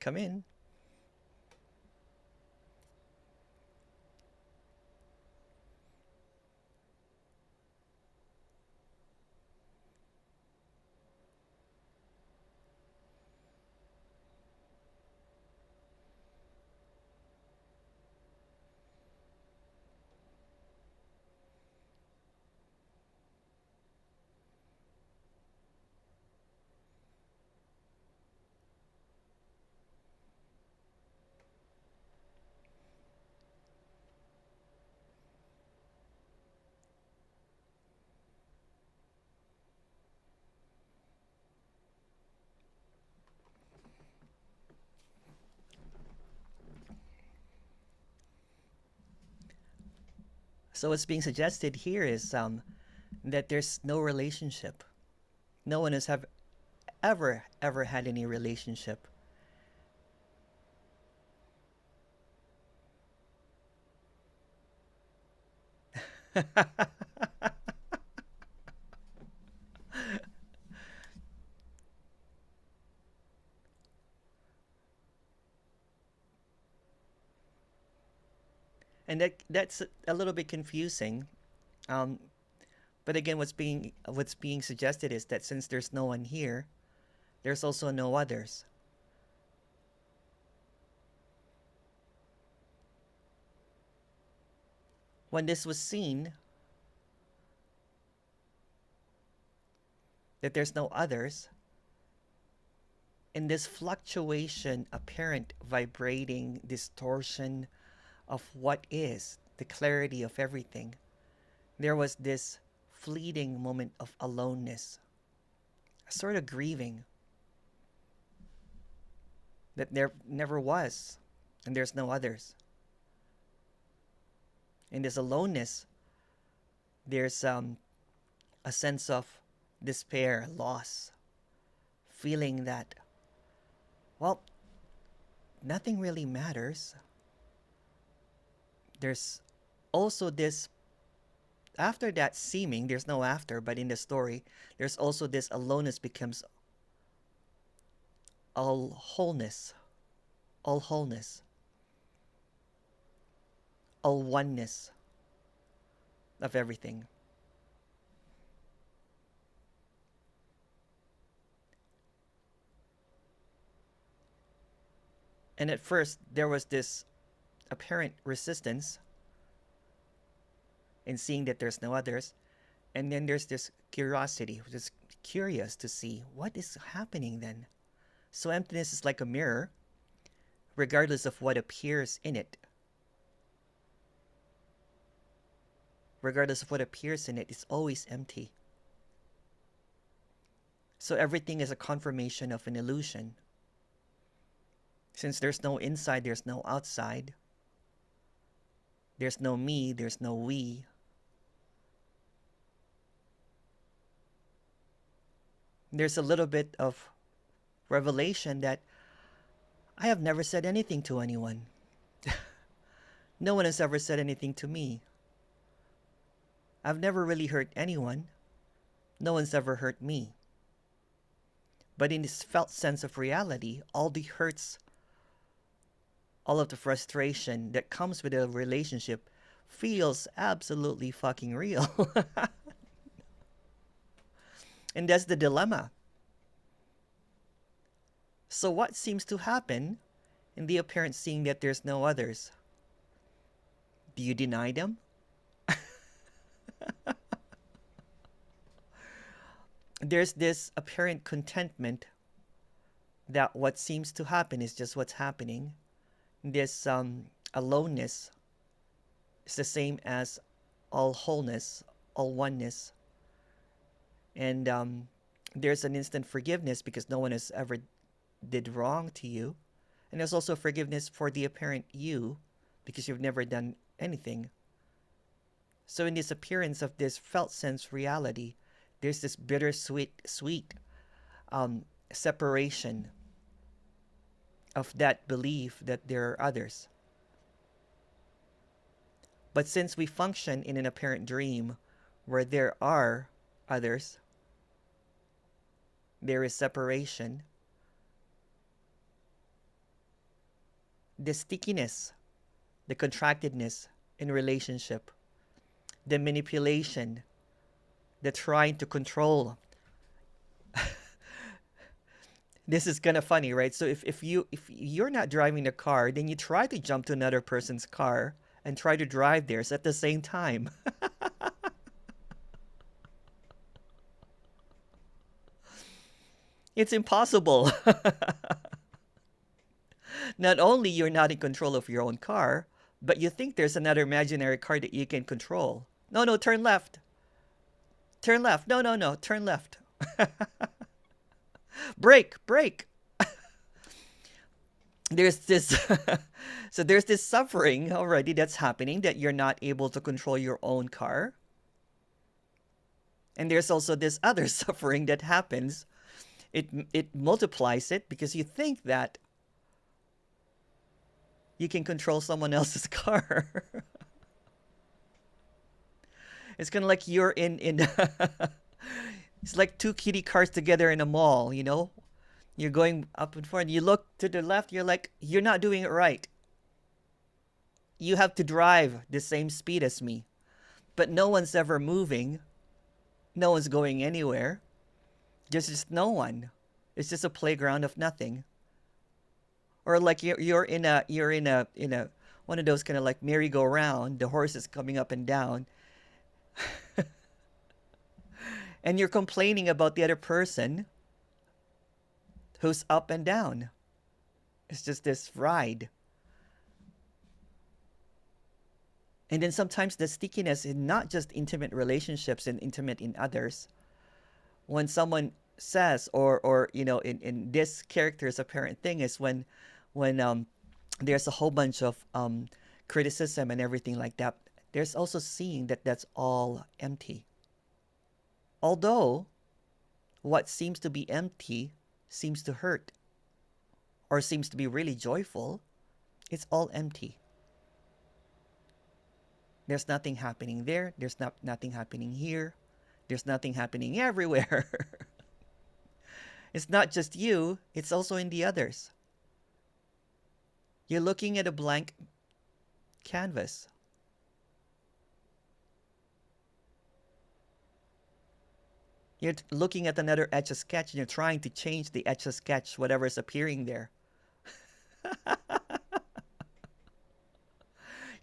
Come in. So what's being suggested here is that there's no relationship. No one has have ever had any relationship. And that's a little bit confusing. Um, but again, what's being suggested is that since there's no one here, there's also no others. When this was seen, that there's no others, in this fluctuation, apparent vibrating distortion of what is, the clarity of everything, there was this fleeting moment of aloneness, a sort of grieving that there never was, and there's no others. In this aloneness, there's a sense of despair, loss, feeling that, well, nothing really matters. There's also this, after that seeming, there's no after, but in the story, there's also this aloneness becomes all wholeness, all wholeness, all oneness of everything. And at first, there was this apparent resistance in seeing that there's no others. And then there's this curiosity, just curious to see what is happening then. So emptiness is like a mirror, regardless of what appears in it. Regardless of what appears in it, it's always empty. So everything is a confirmation of an illusion. Since there's no inside, there's no outside. There's no me, there's no we. There's a little bit of revelation that I have never said anything to anyone. No one has ever said anything to me. I've never really hurt anyone. No one's ever hurt me. But in this felt sense of reality, all the hurts, all of the frustration that comes with a relationship feels absolutely fucking real. And that's the dilemma. So what seems to happen in the apparent seeing that there's no others? Do you deny them? There's this apparent contentment that what seems to happen is just what's happening. This aloneness is the same as all wholeness, all oneness. And there's an instant forgiveness because no one has ever did wrong to you. And there's also forgiveness for the apparent you because you've never done anything. So in this appearance of this felt sense reality, there's this bittersweet, sweet separation of that belief that there are others. But since we function in an apparent dream where there are others, there is separation. the stickiness, the contractedness in relationship, the manipulation, the trying to control. This is kind of funny, right? So if you're not driving the car, then you try to jump to another person's car and try to drive theirs at the same time. It's impossible. Not only you're not in control of your own car, but you think there's another imaginary car that you can control. No, no, turn left. Turn left. No, no, no, turn left. Brake, brake. There's this so there's this suffering already that's happening, that you're not able to control your own car. And there's also this other suffering that happens. It multiplies it because you think that you can control someone else's car. It's kind of like you're in it's like two kitty cars together in a mall, you know? You're going up and forth. You look to the left, you're like, you're not doing it right. You have to drive the same speed as me. But no one's ever moving. No one's going anywhere. There's just no one. It's just a playground of nothing. Or like you're in a one of those kind of like merry-go-round. The horse is coming up and down, and you're complaining about the other person who's up and down. It's just this ride. And then sometimes the stickiness in not just intimate relationships and intimate in others. When someone says, or in this character's apparent thing is when there's a whole bunch of criticism and everything like that, there's also seeing that that's all empty. Although what seems to be empty seems to hurt, or seems to be really joyful, it's all empty. There's nothing happening there. There's nothing happening here. There's nothing happening everywhere. It's not just you, it's also in the others. You're looking at a blank canvas. You're looking at another etch-a-sketch and you're trying to change the etch-a-sketch, whatever is appearing there.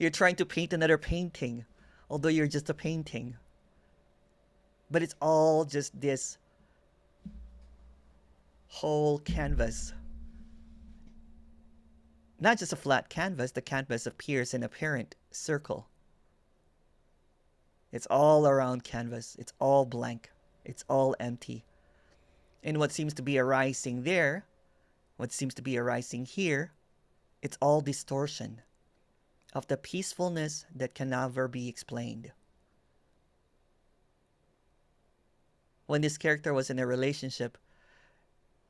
You're trying to paint another painting, although you're just a painting. But it's all just this whole canvas. Not just a flat canvas, the canvas appears in apparent circle. It's all around canvas. It's all blank. It's all empty. And what seems to be arising there, what seems to be arising here, it's all distortion of the peacefulness that can never be explained. When this character was in a relationship,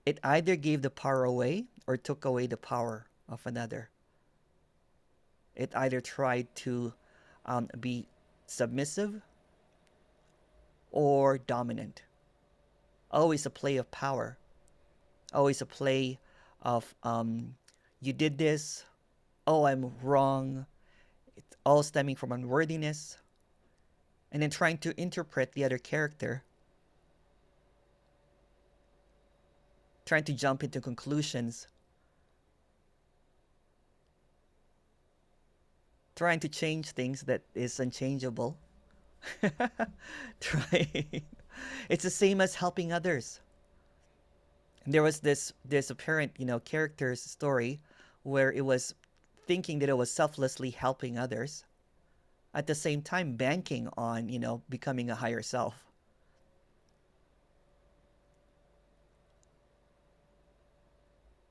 it either gave the power away or took away the power of another. It either tried to be submissive or dominant. Always a play of power. Always a play of, you did this, oh, I'm wrong. It's all stemming from unworthiness. And then trying to interpret the other character. Trying to jump into conclusions. Trying to change things that is unchangeable. It's the same as helping others. And there was this apparent, character's story where it was thinking that it was selflessly helping others, at the same time banking on, becoming a higher self.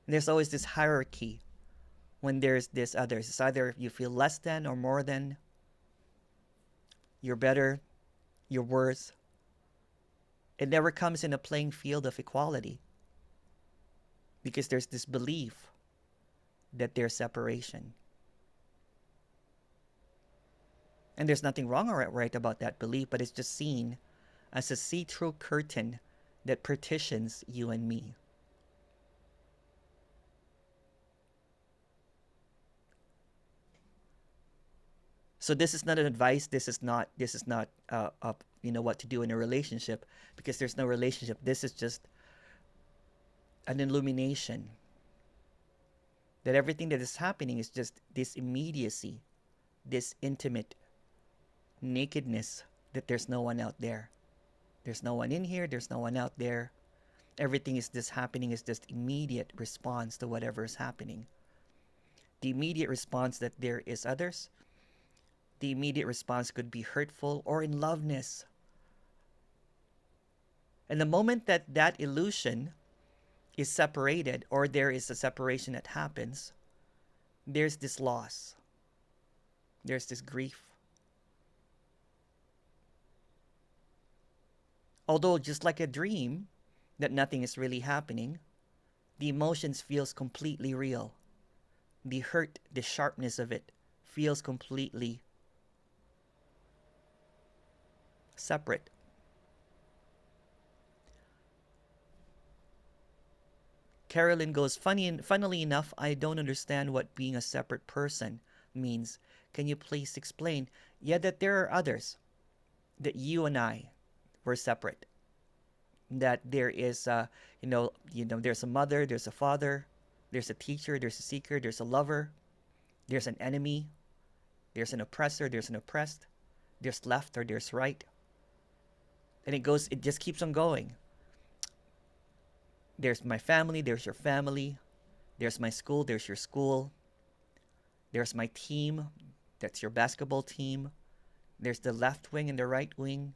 And there's always this hierarchy when there's this others. It's either you feel less than or more than, you're better, you're worse. It never comes in a playing field of equality, because there's this belief that there's separation. And there's nothing wrong or right about that belief, but it's just seen as a see-through curtain that partitions you and me. So this is not an advice. This is not what to do in a relationship, because there's no relationship. This is just an illumination that everything that is happening is just this immediacy, this intimate nakedness, that there's no one out there. There's no one in here, there's no one out there. Everything is just happening is just immediate response to whatever is happening. The immediate response that there is others. The immediate response could be hurtful or in loveness. And the moment that that illusion is separated, or there is a separation that happens, there's this loss. There's this grief. Although just like a dream, that nothing is really happening, the emotions feels completely real. The hurt, the sharpness of it feels completely separate. Carolyn goes, funnily enough, I don't understand what being a separate person means. Can you please explain? Yeah, that there are others. That you and I were separate. That there is, there's a mother, there's a father, there's a teacher, there's a seeker, there's a lover, there's an enemy, there's an oppressor, there's an oppressed, there's left or there's right. And it just keeps on going. There's my family, there's your family, there's my school, there's your school, there's my team, that's your basketball team, there's the left wing and the right wing,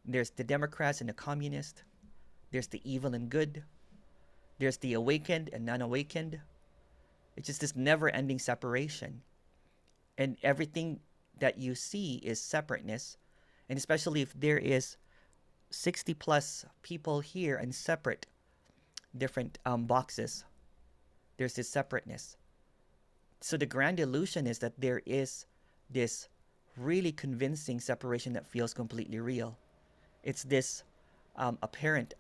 there's the Democrats and the communists, there's the evil and good, there's the awakened and unawakened. It's just this never-ending separation. And everything that you see is separateness. And especially if there is 60 plus people here and separate different boxes, there's this separateness. So the grand illusion is that there is this really convincing separation that feels completely real. It's this apparent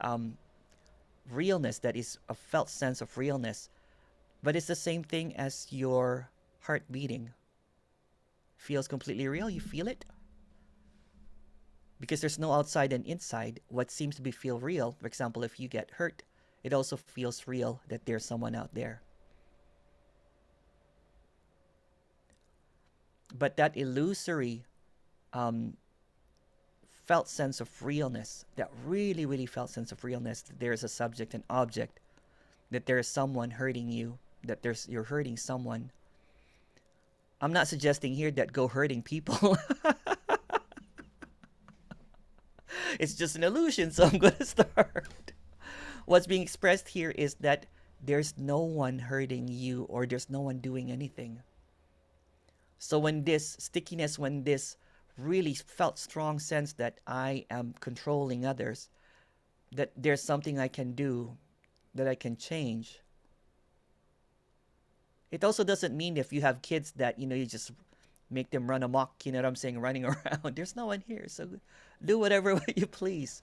realness that is a felt sense of realness, but it's the same thing as your heart beating. Feels completely real. You feel it because there's no outside and inside. What seems to be feel real, for example, if you get hurt, it also feels real that there's someone out there. But that illusory felt sense of realness, that really, really felt sense of realness, that there is a subject and object, that there is someone hurting you, that you're hurting someone. I'm not suggesting here that go hurting people. It's just an illusion, so I'm going to start. What's being expressed here is that there's no one hurting you, or there's no one doing anything. So when this stickiness, when this really felt strong sense that I am controlling others, that there's something I can do, that I can change. It also doesn't mean if you have kids that, you just make them run amok, you know what I'm saying, running around. There's no one here, so do whatever you please.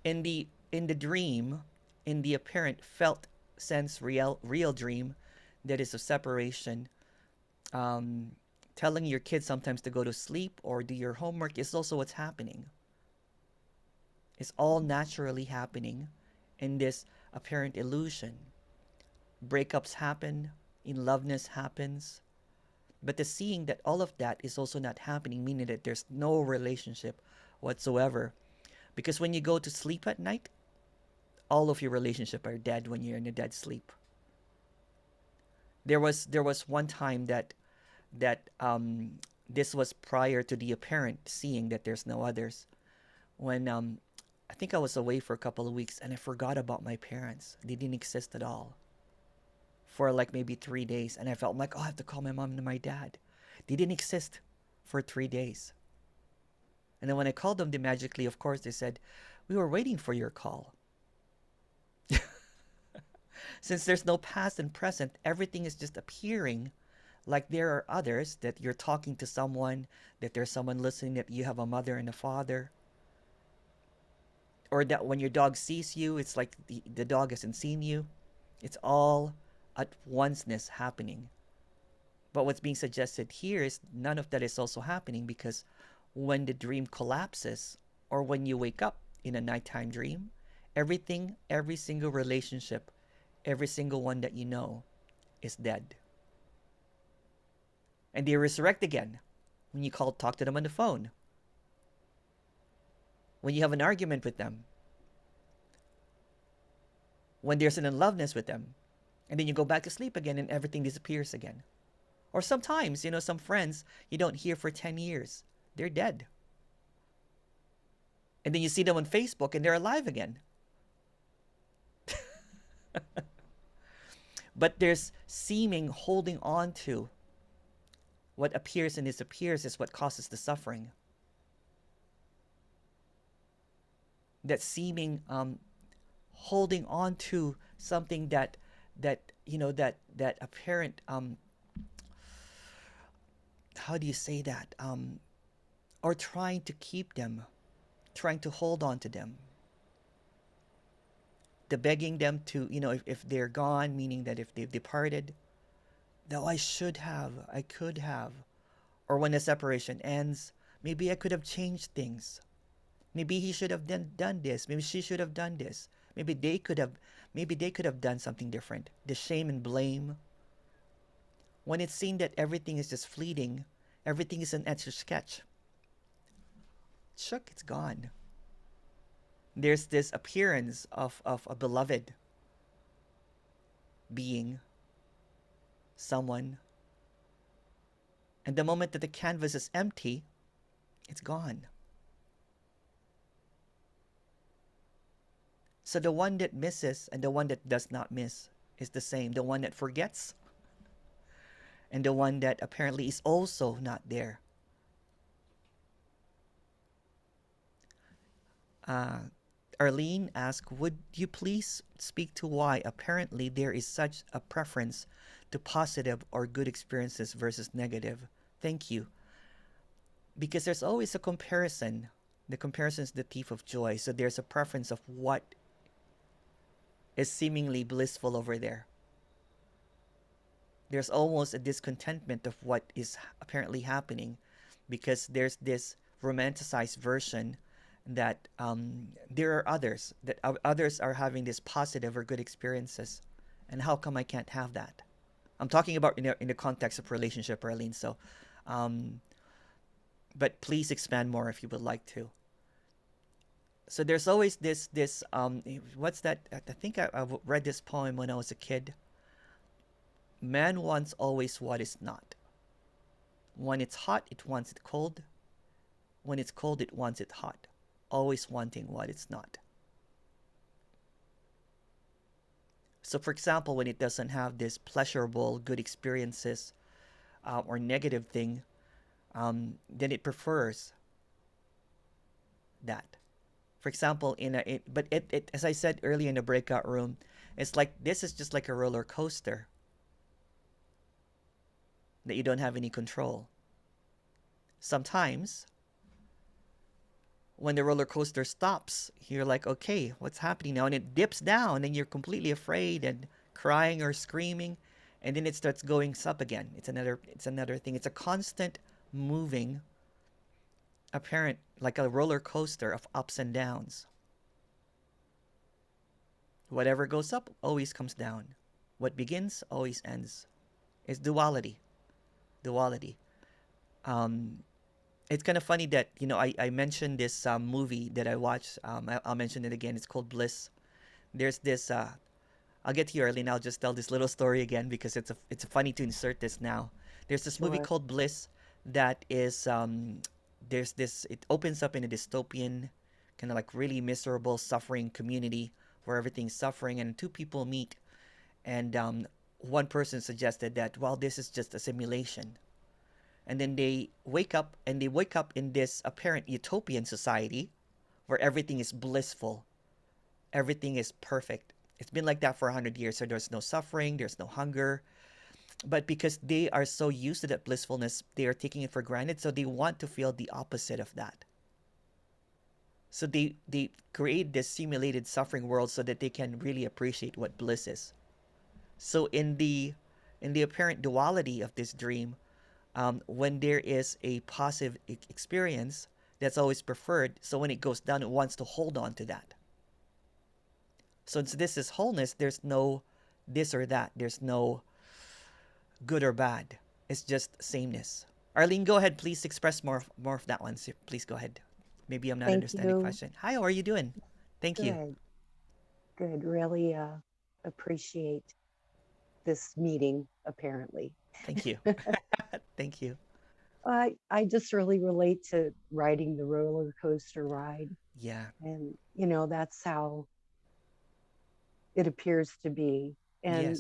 In the dream, in the apparent felt sense, real dream, that is of separation, telling your kids sometimes to go to sleep or do your homework is also what's happening. It's all naturally happening in this apparent illusion. Breakups happen, in loveness happens, but the seeing that all of that is also not happening, meaning that there's no relationship whatsoever. Because when you go to sleep at night, all of your relationships are dead when you're in a dead sleep. There was one time that this was prior to the apparent seeing that there's no others, when I think I was away for a couple of weeks and I forgot about my parents. They didn't exist at all for like maybe 3 days, and I felt like, oh, I have to call my mom and my dad. They didn't exist for 3 days. And then when I called them, they magically, of course, they said, we were waiting for your call. Since there's no past and present, everything is just appearing like there are others, that you're talking to someone, that there's someone listening, that you have a mother and a father. Or that when your dog sees you, it's like the dog hasn't seen you. It's all at onceness happening. But what's being suggested here is none of that is also happening, because when the dream collapses, or when you wake up in a nighttime dream, everything, every single relationship, every single one that you know is dead. And they resurrect again when you talk to them on the phone, when you have an argument with them, when there's an unloveness with them, and then you go back to sleep again and everything disappears again. Or sometimes, some friends you don't hear for 10 years, they're dead. And then you see them on Facebook and they're alive again. But there's seeming holding on to what appears and disappears is what causes the suffering. That seeming holding on to something that apparent how do you say that, or trying to keep them, trying to hold on to them, the begging them to, if they're gone, meaning that if they've departed, though I should have, I could have, or when the separation ends, maybe I could have changed things, maybe he should have done this, maybe she should have done this, maybe they could have done something different. The shame and blame, when it's seen that everything is just fleeting, everything is an etch a sketch, it's gone. There's this appearance of a beloved being, someone, and the moment that the canvas is empty, it's gone. So the one that misses and the one that does not miss is the same. The one that forgets and the one that apparently is also not there. Arlene asked, would you please speak to why apparently there is such a preference to positive or good experiences versus negative? Thank you. Because there's always a comparison. The comparison is the thief of joy. So there's a preference of what is seemingly blissful over there. There's almost a discontentment of what is apparently happening, because there's this romanticized version that there are others, that others are having this positive or good experiences, and how come I can't have that? I'm talking about in the context of relationship, Arlene. So, but please expand more if you would like to. So there's always this what's that? I think I read this poem when I was a kid. Man wants always what is not. When it's hot, it wants it cold. When it's cold, it wants it hot. Always wanting what it's not. So for example, when it doesn't have this pleasurable, good experiences or negative thing, then it prefers that. For example, as I said earlier in the breakout room, it's like this is just like a roller coaster that you don't have any control. Sometimes, when the roller coaster stops, you're like, okay, what's happening now? And it dips down, and you're completely afraid and crying or screaming, and then it starts going up again. It's another thing. It's a constant moving, apparent, like a roller coaster of ups and downs. Whatever goes up always comes down. What begins always ends. It's duality. It's kind of funny that I mentioned this movie that I watched. I'll mention it again. It's called Bliss. There's this. I'll get to you early now. I'll just tell this little story again because it's funny to insert this now. There's this movie called Bliss that is there's this. It opens up in a dystopian, kind of like really miserable, suffering community where everything's suffering, and two people meet, and one person suggested that, well, this is just a simulation. And then they wake up in this apparent utopian society where everything is blissful. Everything is perfect. It's been like that for 100 years. So there's no suffering, there's no hunger. But because they are so used to that blissfulness, they are taking it for granted. So they want to feel the opposite of that. So they create this simulated suffering world so that they can really appreciate what bliss is. So in the In the apparent duality of this dream, when there is a positive experience, that's always preferred. So when it goes down, it wants to hold on to that. So since this is wholeness, there's no this or that. There's no good or bad. It's just sameness. Arlene, go ahead. Please express more of that one. So please go ahead. Maybe I'm not Thank understanding the you. question. Hi, how are you doing? Thank you. Good, good. Really appreciate this meeting, apparently. Thank you. Thank you. I just really relate to riding the roller coaster ride. Yeah. And, that's how it appears to be. And,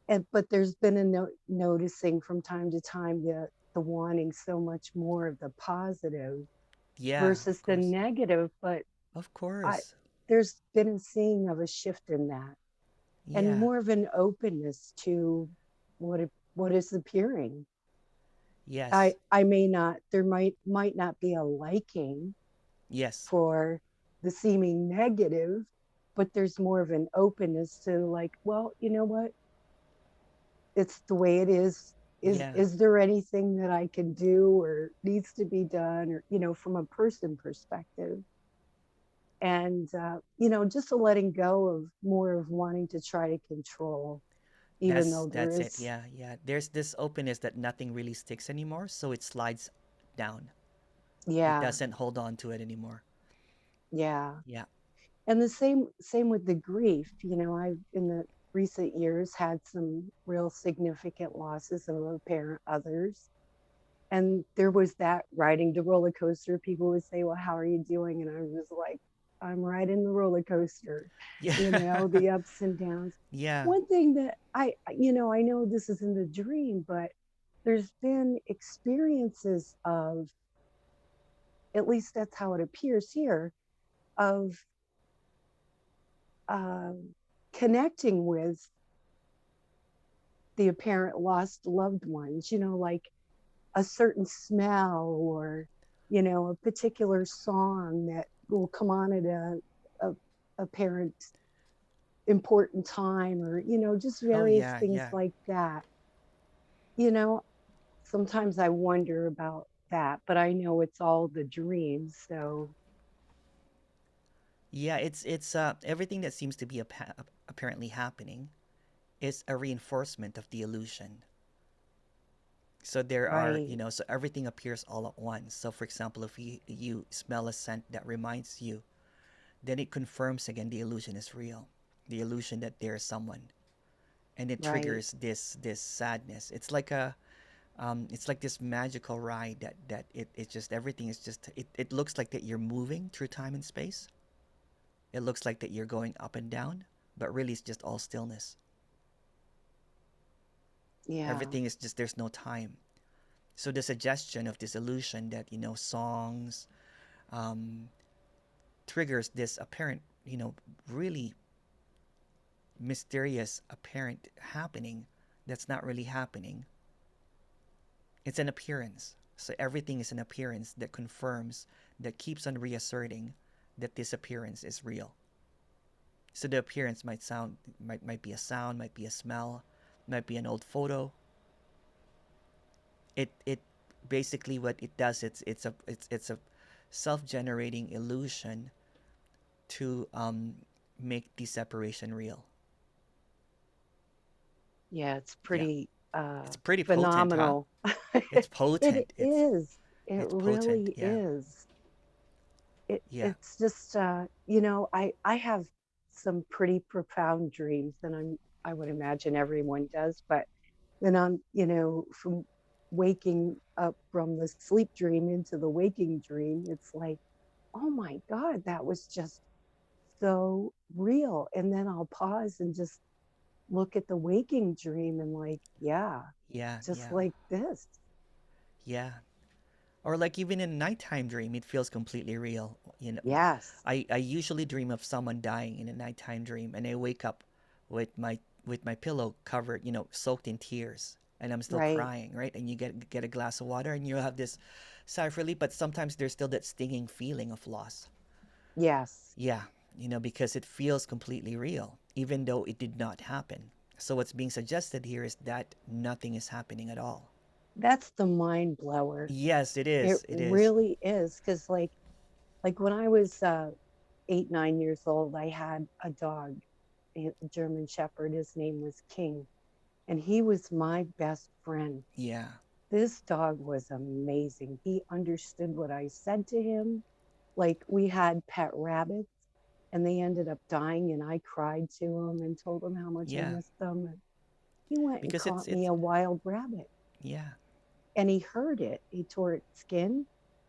Yes. but there's been a noticing from time to time the wanting so much more of the positive Yeah. versus Of the course. negative. But Of I, course. there's been a seeing of a shift in that and Yeah. more of an openness to what is appearing. Yes. I may not there might not be a liking Yes. for the seeming negative, but there's more of an openness to like, well, you know what? It's the way it is. Yeah. Is there anything that I can do or needs to be done or from a person perspective? And just a letting go of more of wanting to try to control, even though there That's it. is, Yeah. Yeah. There's this openness that nothing really sticks anymore, so it slides down. It yeah, doesn't hold on to it anymore. yeah. Yeah. And the same with the grief. I've in the recent years had some real significant losses of apparent others. And there was that riding the roller coaster. People would say, well, how are you doing? And I was like, I'm riding the roller coaster, Yeah. the ups and downs. Yeah. One thing that I know this isn't a dream, but there's been experiences of, at least that's how it appears here, of um, connecting with the apparent lost loved ones, like a certain smell or, a particular song that will come on at a, a parent important time or, just Oh various yeah. things Yeah. like that. You know, Sometimes I wonder about that, but I know it's all the dreams. So, Yeah. It's everything that seems to be apparently happening is a reinforcement of the illusion. So there are, right, so everything appears all at once. So for example, if you smell a scent that reminds you, then it confirms again the illusion is real. The illusion that there is someone, and it right. triggers this sadness. It's like this magical ride that it just everything is just it looks like that you're moving through time and space. It looks like that you're going up and down, but really it's just all stillness. Yeah. Everything is just there's no time. So the suggestion of this illusion that songs um, triggers this apparent really mysterious apparent happening that's not really happening. It's an appearance. So everything is an appearance that confirms, that keeps on reasserting that this appearance is real. So the appearance might be a sound, might be a smell, might be an old photo. It basically what it does, it's a self-generating illusion to make the separation real. Yeah. It's Yeah, pretty it's pretty potent, huh? phenomenal. It's It potent. is. It It's potent. really Yeah, is. yeah, It's just I have some pretty profound dreams, and I would imagine everyone does, but then I'm from waking up from the sleep dream into the waking dream, it's like, oh my god, that was just so real. And then I'll pause and just look at the waking dream and like, yeah, yeah, just yeah, like this. yeah. Or like even in a nighttime dream, it feels completely real. Yes. I usually dream of someone dying in a nighttime dream, and I wake up with my pillow covered, soaked in tears, and I'm still Right. crying, right? And you get a glass of water, and you have this sigh of relief, but sometimes there's still that stinging feeling of loss. Yes. Yeah, because it feels completely real, even though it did not happen. So what's being suggested here is that nothing is happening at all. That's the mind blower. Yes, it It is. It is. really is. Because like when I was 8, 9 years old, I had a dog, a German Shepherd. His name was King, and he was my best friend. Yeah. This dog was amazing. He understood what I said to him. Like we had pet rabbits and they ended up dying, and I cried to him and told him how much I Yeah. missed them. And he went and Because caught me it's a wild rabbit, yeah. and he hurt it. He tore its skin.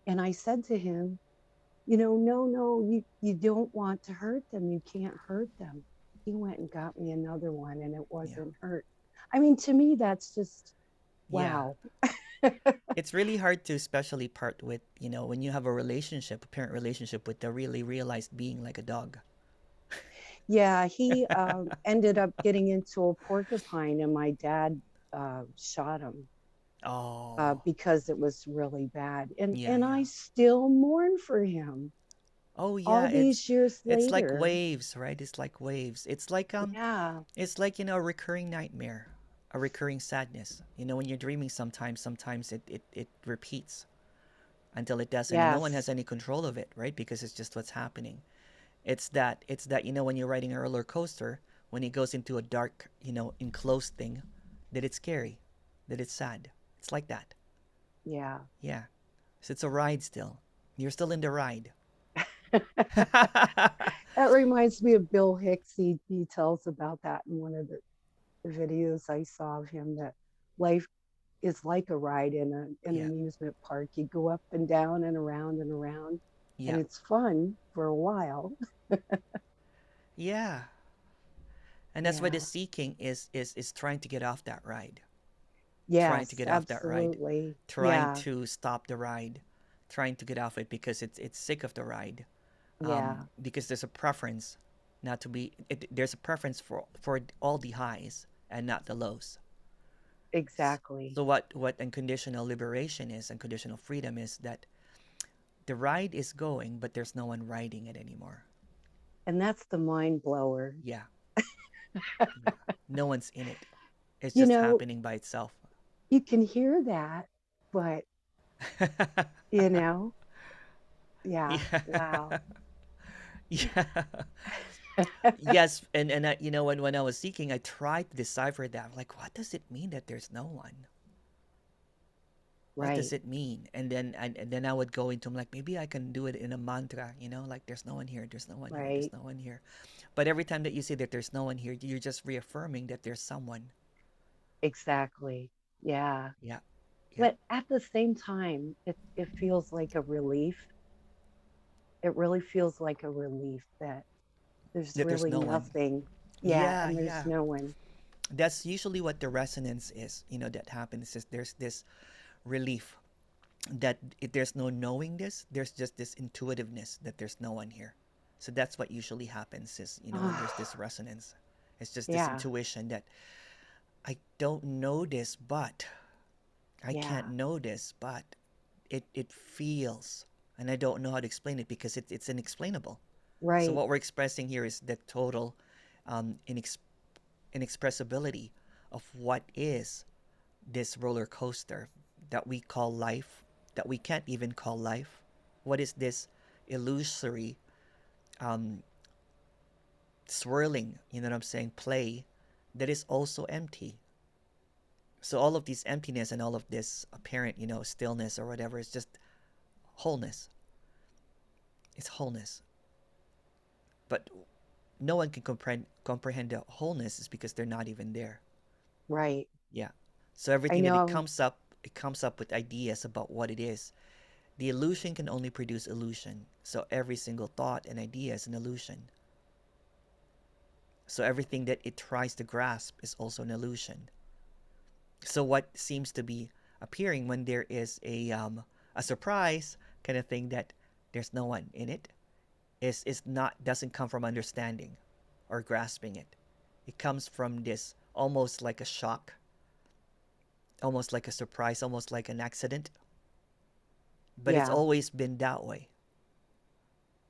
And I said to him, no, no, you don't want to hurt them. You can't hurt them. He went and got me another one, and it Yeah. wasn't hurt. I mean, to me, that's just Yeah. wow. It's really hard to especially part with, when you have a relationship, a parent relationship with a really realized being like a dog. Yeah, he ended up getting into a porcupine, and my dad shot him Oh. because it was really bad. And Yeah, and yeah. I still mourn for him Oh yeah, all these years it's like later. waves, right? It's like waves. Yeah, It's like, a recurring nightmare, a recurring sadness. When you're dreaming sometimes it repeats until it doesn't, and no one has yes, any control of it, right? Because it's just what's happening. It's that when you're riding a roller coaster, when it goes into a dark, enclosed thing, that it's scary, that it's sad. It's like that. yeah. Yeah. So it's a ride still. You're still in the ride. That reminds me of Bill Hicks. He tells about that in one of the videos I saw of him, that life is like a ride in an Yeah. amusement park. You go up and around, and Yeah. it's fun for a while. Yeah. And that's why the Yeah. seeking is trying to get off that ride. Trying to Yes, get off that ride. absolutely. Trying Yeah. to stop the ride. Trying to get off it because it's sick of the ride. Yeah. Because there's a preference not to be there's a preference for all the highs and not the lows. Exactly. So what unconditional liberation is, unconditional freedom is that the ride is going, but there's no one riding it anymore. And that's the mind blower. Yeah, yeah. No one's in it. It's You just know, happening by itself. you can hear that, but you know, yeah. Yeah. Wow. Yeah. Yes, and when I was seeking, I tried to decipher that. Like, what does it mean that there's no one? What does Right. it mean? And then I would go into, I'm like, maybe I can do it in a mantra, like there's no one here, there's no one here, there's Right. no one here. But every time that you say that there's no one here, you're just reaffirming that there's someone. Exactly. Yeah. Yeah, yeah. But at the same time, it feels like a relief. It really feels like a relief that there's That there's really no one. nothing. Yeah, Yeah, and there's yeah. no one. That's usually what the resonance is. That happens is there's this relief that if there's no knowing this, there's just this intuitiveness that there's no one here. So that's what usually happens is, when there's this resonance. It's just this Yeah. intuition that I don't know this, but I can't Yeah. know this, but it feels, and I don't know how to explain it because it's inexplainable. So Right. what we're expressing here is the total inexpressibility of what is this roller coaster that we call life, that we can't even call life. What is this illusory um, swirling, what I'm saying, play that is also empty? So all of this emptiness and all of this apparent, stillness or whatever is just wholeness. It's wholeness. But no one can comprehend the wholeness is because they're not even there. Right. Yeah. So I everything that know. it comes up with ideas about what it is. The illusion can only produce illusion. So every single thought and idea is an illusion. So everything that it tries to grasp is also an illusion. So what seems to be appearing when there is a surprise kind of thing that there's no one in it is not doesn't come from understanding or grasping it. It comes from this almost like a shock, almost like a surprise, almost like an accident. But it's Yeah. always been that way.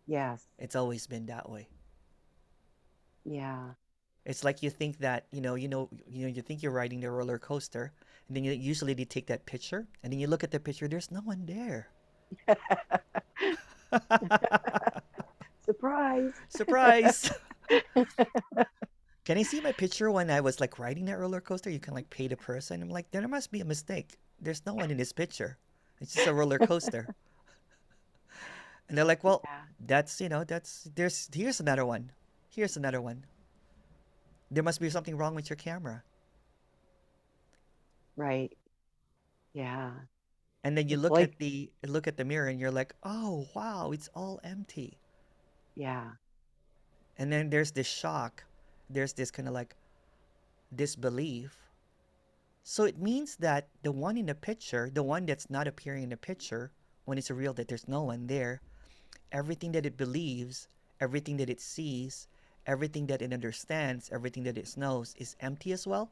Yes. It's always been that way. Yeah. It's like you think that, you think you're riding the roller coaster, and then usually they take that picture, and then you look at the picture, there's no one there. Surprise. Surprise! Can I see my picture when I was like riding that roller coaster? You can like pay the person. I'm like, there must be a mistake. There's no one in this picture. It's just a roller coaster. And they're like, well, Yeah, here's another one. Here's another one. There must be something wrong with your camera. right. Yeah. And then you It's like, look at the mirror and you're like, oh wow, it's all empty. yeah, And then there's this shock. There's this kind of like disbelief. So it means that the one in the picture, the one that's not appearing in the picture, when it's real that there's no one there, everything that it believes, everything that it sees, everything that it understands, everything that it knows is empty as well.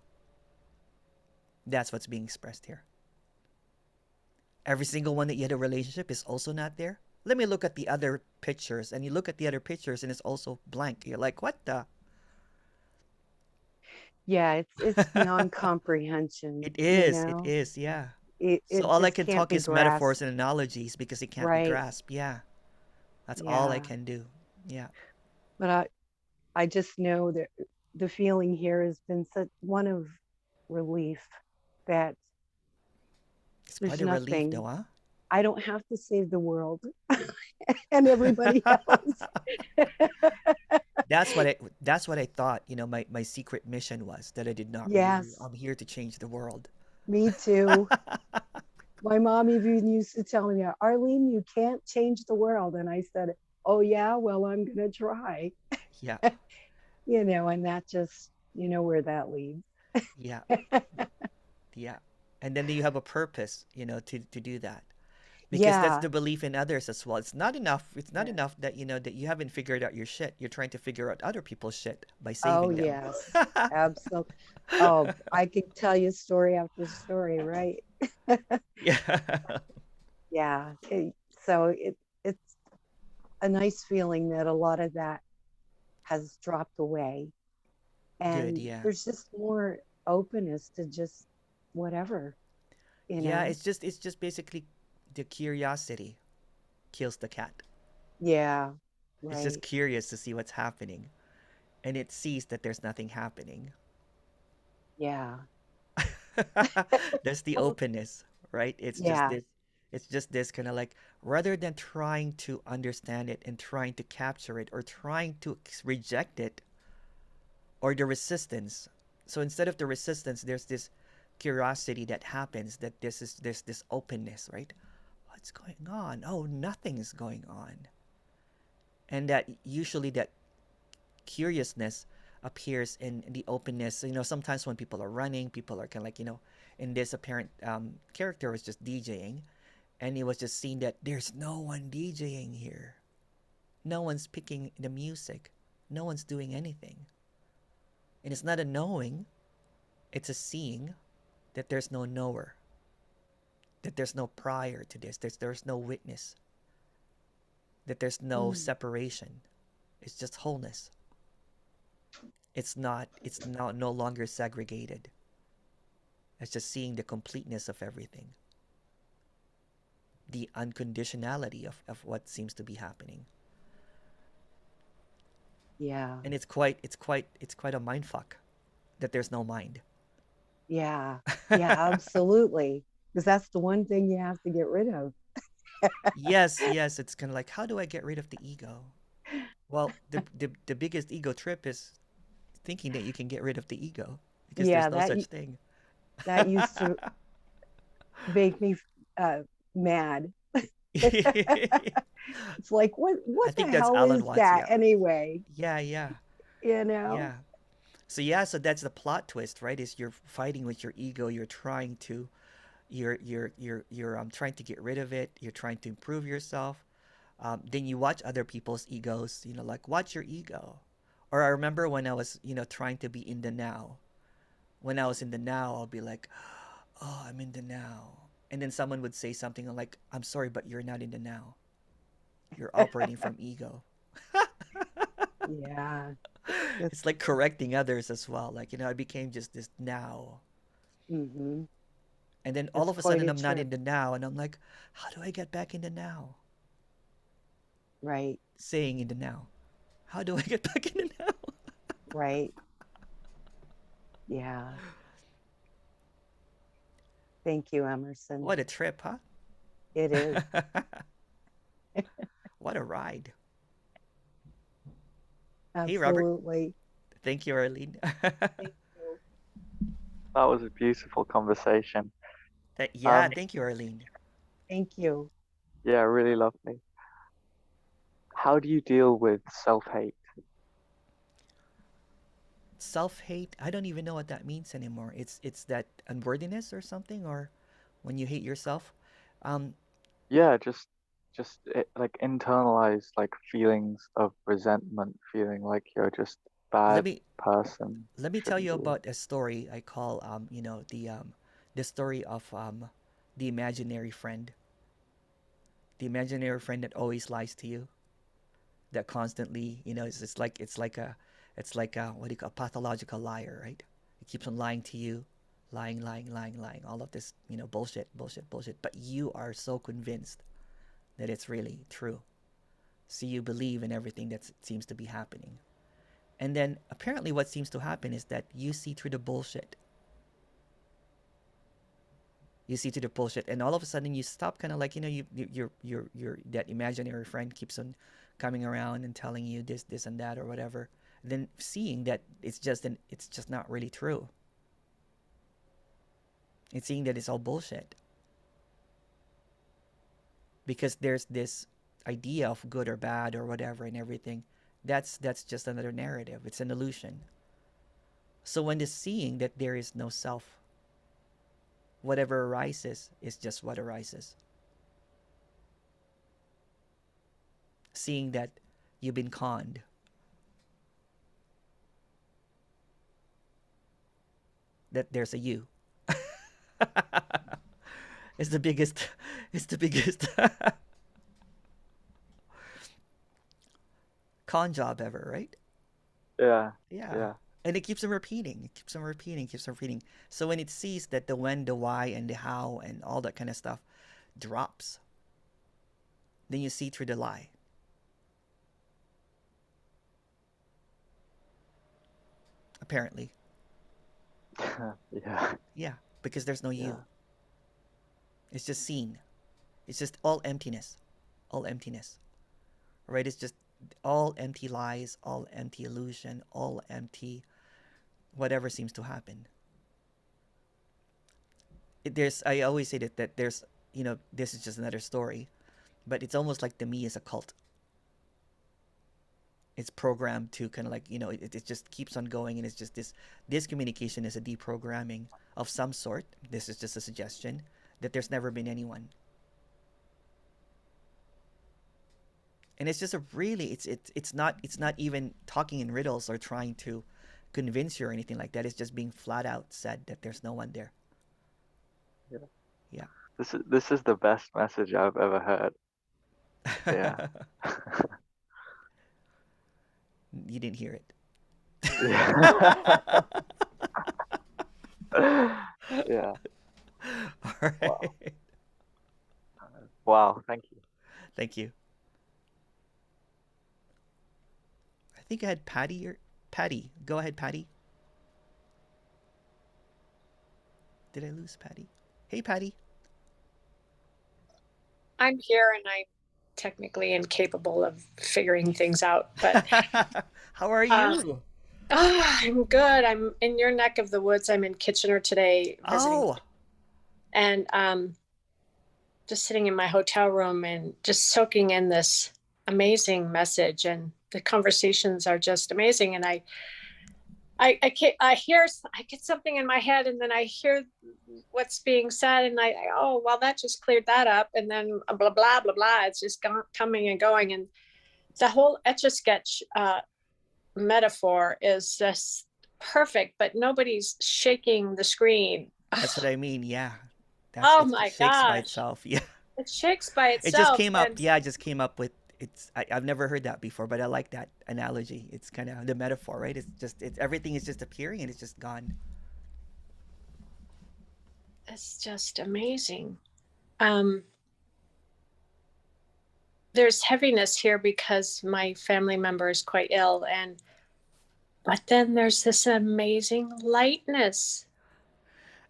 That's what's being expressed here. Every single one that you had a relationship is also not there. Let me look at the other pictures, and you look at the other pictures and it's also blank. You're like, what the? yeah, it's beyond comprehension, It you is. It know? is. Yeah. So It all I just can can't talk be is metaphors grasped. and analogies because it can't be Right. grasped. Yeah. That's all I Yeah. can do. Yeah. But I just know that the feeling here has been such one of relief that It's there's quite a relief nothing. though, huh? I don't have to save the world and everybody else. That's what I thought, my secret mission was that I did not really Yes, I'm here to change the world. me too. My mom even used to tell me, Arlene, you can't change the world. And I said, oh, yeah, well, I'm going to try, Yeah. and that just, where that leads. Yeah. Yeah. And then you have a purpose, to do that. Because that's Yeah. the belief in others as well. It's not Yeah. enough that that you haven't figured out your shit. You're trying to figure out other people's shit by Oh, saving them. yes. Absolutely. Oh, I could tell you story after story, right? Yeah. Yeah. So it's a nice feeling that a lot of that has dropped away. Good, And yeah. there's just more openness to just whatever, you Yeah, know? it's just basically the curiosity kills the cat. Yeah. It's just Right. curious to see what's happening, and it sees that there's nothing happening. Yeah. There's the openness, right? Yeah. It's just this kind of like, rather than trying to understand it and trying to capture it or trying to reject it, or the resistance. So instead of the resistance, there's this curiosity that happens, that there's this openness, right? What's going on? Oh, nothing is going on. And that usually that curiousness appears in the openness. Sometimes when people are running, people are kind of like, in this apparent character was just DJing, and it was just seen that there's no one DJing here. No one's picking the music. No one's doing anything. And it's not a knowing, it's a seeing that there's no knower, that there's no prior to this, there's no witness, that there's no Mm. separation. It's just wholeness. It's now no longer segregated. It's just seeing the completeness of everything, the unconditionality of what seems to be happening. Yeah. And it's quite a mind fuck that there's no mind. Yeah. Yeah. Absolutely. Because that's the one thing you have to get rid of. Yes, yes, it's kind of like, how do I get rid of the ego? Well, the biggest ego trip is thinking that you can get rid of the ego, because Yeah. there's no such thing. That used to make me uh, mad. I It's like, what the think that's hell Alan is Watts. that Yeah, anyway? yeah, yeah, You know? yeah. So yeah, so that's the plot twist, right? Is you're fighting with your ego. You're trying to, you're trying to get rid of it. You're trying to improve yourself. Then you watch other people's egos. Like, watch your ego. Or I remember when I was, trying to be in the now. When I was in the now, I'll be like, oh, I'm in the now. And then someone would say something like, I'm sorry, but you're not in the now. You're operating from ego. Yeah. That's It's like correcting others as well. Like, I became just this now. mm-hmm. And then all That's of a quite sudden a I'm not trip, in the now. And I'm like, how do I get back in the now? right? Saying in the now. How do I get back in the now? Right. Yeah. Thank you, Emerson. What a trip, huh? It is. What a ride. Hey, Robert. Absolutely. Thank you, Arlene. Thank you. That was a beautiful conversation. Yeah, thank you, Arlene. Thank you. Yeah, really lovely. How do you deal with self-hate? Self-hate, I don't even know what that means anymore. It's that unworthiness or something, or when you hate yourself. Um, Yeah, just like internalized like feelings of resentment, feeling like you're just a let bad me person, let me tell shouldn't you be. about a story I call the story of the imaginary friend. The imaginary friend that always lies to you, that constantly, it's like a what do you call, a pathological liar, right? It keeps on lying to you, lying, lying, lying, lying, all of this, bullshit, bullshit, bullshit. But you are so convinced that it's really true. So you believe in everything that seems to be happening. And then apparently what seems to happen is that you see through the bullshit. You see through the bullshit, and all of a sudden you stop, kind of like, your that imaginary friend keeps on coming around and telling you this and that or whatever. And then seeing that it's just not really true. It's seeing that it's all bullshit, because there's this idea of good or bad or whatever and everything. That's just another narrative. It's an illusion. So when the seeing that there is no self, whatever arises is just what arises. Seeing that you've been conned, that there's a you. It's the biggest it's the biggest con job ever, right? Yeah, Yeah. yeah. And it keeps on repeating. It keeps on repeating, keeps on repeating. So when it sees that the when, the why, and the how, and all that kind of stuff drops, then you see through the lie. Apparently. Yeah, Yeah. Because there's no you. yeah. It's just seen. It's just all emptiness. All emptiness. Right? It's just all empty lies, all empty illusion, all empty whatever seems to happen. I always say that there's, this is just another story, but it's almost like the me is a cult. It's programmed to kind of like, it just keeps on going, and it's just this communication is a deprogramming of some sort. This is just a suggestion that there's never been anyone. And it's just a really, it's not even talking in riddles or trying to convince you or anything like that. It's just being flat out said that there's no one there. Yeah. Yeah. This is the best message I've ever heard. Yeah. You didn't hear it. Yeah. Yeah. All Wow. right. Wow, thank you. Thank you. I think I had Patty or Patty. Go ahead, Patty. Did I lose Patty? Hey, Patty. I'm here and I'm technically incapable of figuring things out, but How are you? I'm good. I'm in your neck of the woods. I'm in Kitchener today visiting, Oh, and just sitting in my hotel room and just soaking in this amazing message. And the conversations are just amazing. And I get something in my head, and then I hear what's being said, and oh, well, that just cleared that up, and then blah blah blah blah. It's just coming and going, and the whole etch a sketch metaphor is just perfect, but nobody's shaking the screen. that's what I mean. Yeah, Oh it my shakes by gosh, itself. Yeah, it shakes by it just itself, came up. and Yeah, it just came up with I've never heard that before, but I like that analogy. It's kind of the metaphor, right? It's everything is just appearing and it's just gone. It's just amazing. There's heaviness here because my family member is quite ill, but then there's this amazing lightness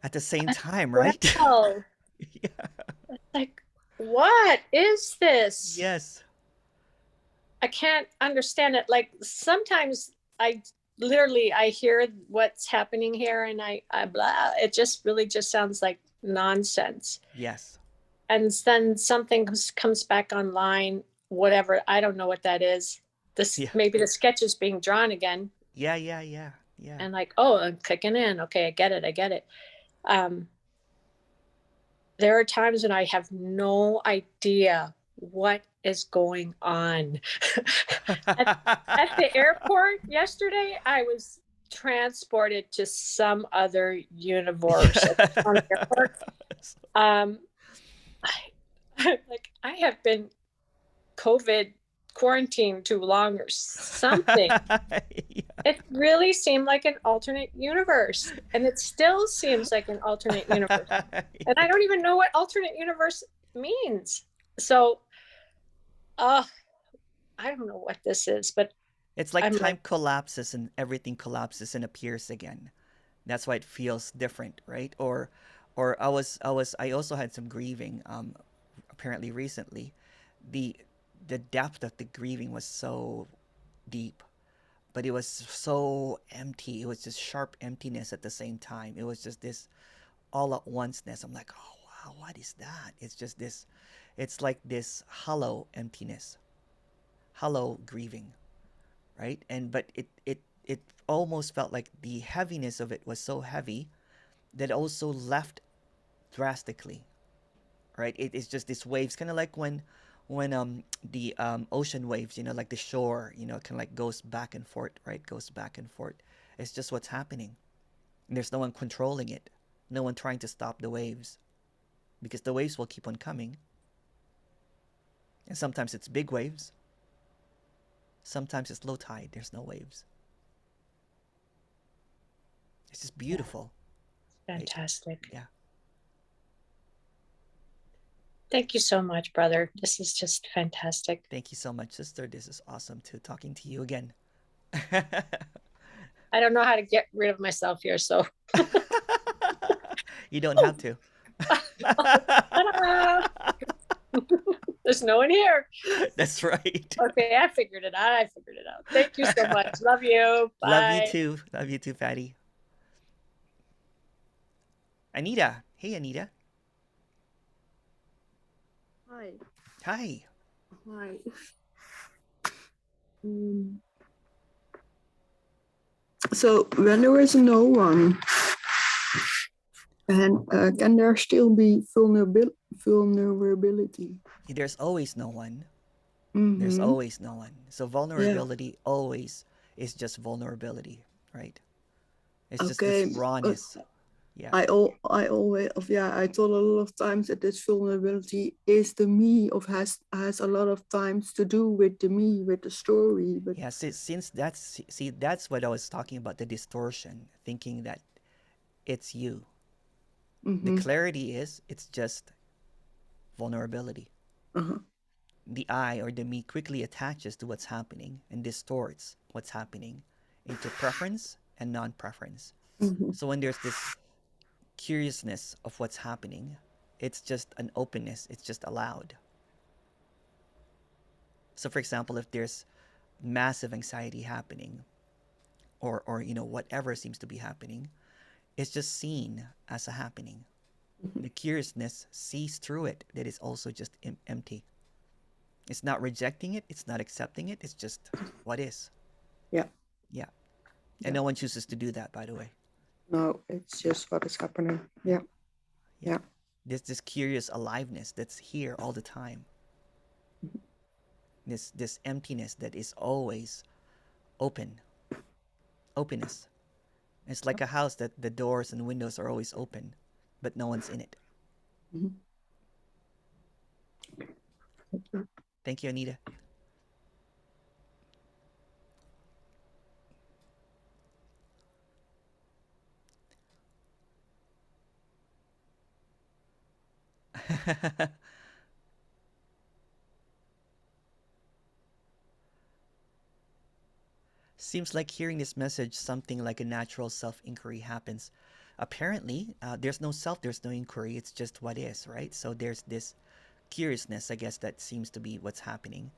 At the same as time, right? well. Yeah. It's like, what is this? Yes. I can't understand it. Like sometimes I hear what's happening here and I blah, it just really just sounds like nonsense. Yes. And then something comes back online, whatever, I don't know what that is. Yeah. Maybe the sketch is being drawn again. Yeah. Yeah. Yeah. Yeah. And like, oh, I'm clicking in. Okay, I get it. There are times when I have no idea what is going on. At the airport yesterday, I was transported to some other universe on the airport. I have been COVID quarantined too long or something. Yeah. It really seemed like an alternate universe, and it still seems like an alternate universe. And I don't even know what alternate universe means. So, I don't know what this is, but It's like I'm time like, collapses and everything collapses and appears again. That's why it feels different, right? Or I also had some grieving apparently recently. The the depth of the grieving was so deep, but it was so empty. It was just sharp emptiness at the same time. It was just this all at onceness. I'm like, oh wow, what is that? It's just this. It's like this hollow emptiness, hollow grieving, right? And but it almost felt like the heaviness of it was so heavy that also left drastically, right? It is just these waves, kind of like when the ocean waves, like the shore, kind of like goes back and forth, right? Goes back and forth. It's just what's happening. And there's no one controlling it, no one trying to stop the waves, because the waves will keep on coming. And sometimes it's big waves, sometimes it's low tide. There's no waves. It's just beautiful. fantastic. Right? Yeah. Thank you so much, brother. This is just fantastic. Thank you so much, sister. This is awesome too, talking to you again. I don't know how to get rid of myself here, so. You don't have to. There's no one here. That's right. Okay, I figured it out. Thank you so much. Love you. Bye. Love you too. Love you too, Fatty. Anita. Hey, Anita. Hi. Hi. Hi. So when there is no one, and can there still be vulnerability? There's always no one. Mm-hmm. There's always no one. So vulnerability always is just vulnerability, right? It's just this rawness. Yeah. I thought a lot of times that this vulnerability is the me has a lot of times to do with the me, with the story. But yeah, since that's what I was talking about, the distortion, thinking that it's you. The clarity is it's just vulnerability. The I or the me quickly attaches to what's happening and distorts what's happening into preference and non-preference. So when there's this curiousness of what's happening, it's just an openness, it's just allowed. So for example, if there's massive anxiety happening or whatever seems to be happening, it's just seen as a happening. The curiousness sees through it that is also just empty. It's not rejecting it, it's not accepting it, it's just what is. Yeah. And no one chooses to do that, by the way. No, it's just what is happening. Yeah. There's this curious aliveness that's here all the time. This emptiness that is always open. Openness. It's like a house that the doors and windows are always open, but no one's in it. Thank you, Anita. Seems like hearing this message, something like a natural self inquiry happens. Apparently, there's no self, there's no inquiry, it's just what is, right? So there's this curiousness, I guess, that seems to be what's happening.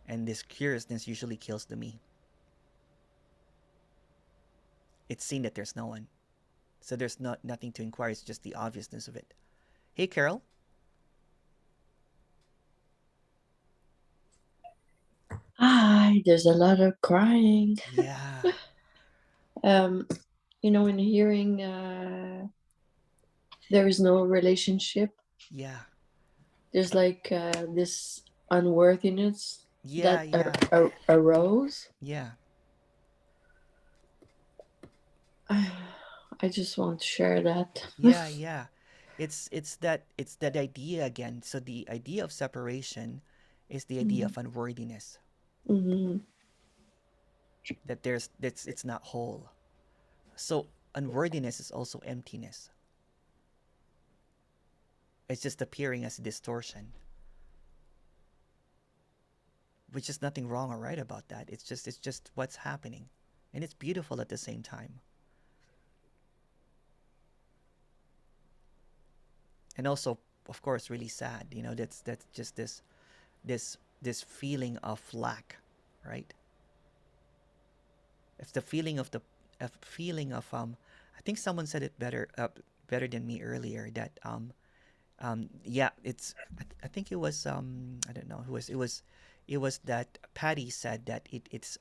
And this curiousness usually kills the me. It's seen that there's no one. So there's nothing to inquire, it's just the obviousness of it. Hey, Carol. Hi, there's a lot of crying. Yeah. In hearing there is no relationship, Yeah. there's like this unworthiness Yeah, that yeah. arose. Yeah. I just want to share that. Yeah, yeah. It's that idea again. So the idea of separation is the idea of unworthiness. Mm-hmm. That it's not whole. So unworthiness is also emptiness. It's just appearing as a distortion. Which is nothing wrong or right about that. It's just what's happening. And it's beautiful at the same time. And also, of course, really sad. That's just this feeling of lack, right? It's the feeling of I think someone said it better than me earlier, that yeah, I think it was I don't know who was it was that Patty said that it's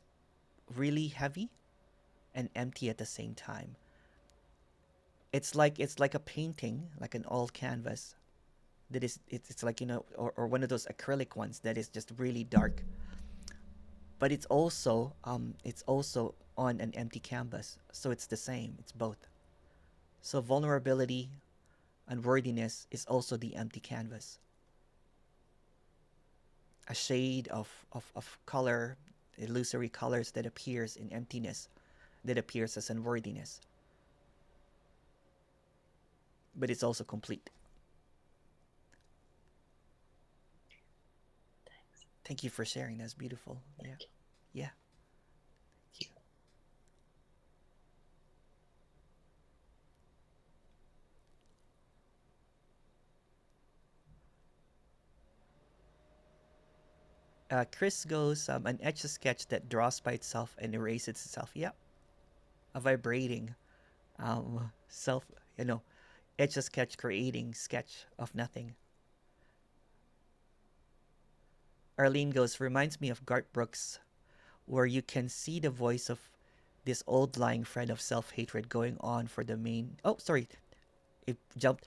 really heavy and empty at the same time. It's like a painting, like an old canvas that is it's like, or one of those acrylic ones that is just really dark, but it's also on an empty canvas, so it's the same, it's both. So vulnerability, unworthiness is also the empty canvas, a shade of color, illusory colors that appears in emptiness, that appears as unworthiness, but it's also complete. Thank you for sharing, that's beautiful. Yeah. Yeah. Thank you. Chris goes, an etch a sketch that draws by itself and erases itself. Yeah, a vibrating self, etch a sketch, creating sketch of nothing. Arlene goes, reminds me of Garth Brooks, where you can see the voice of this old lying friend of self hatred going on for the main. Oh, sorry, it jumped.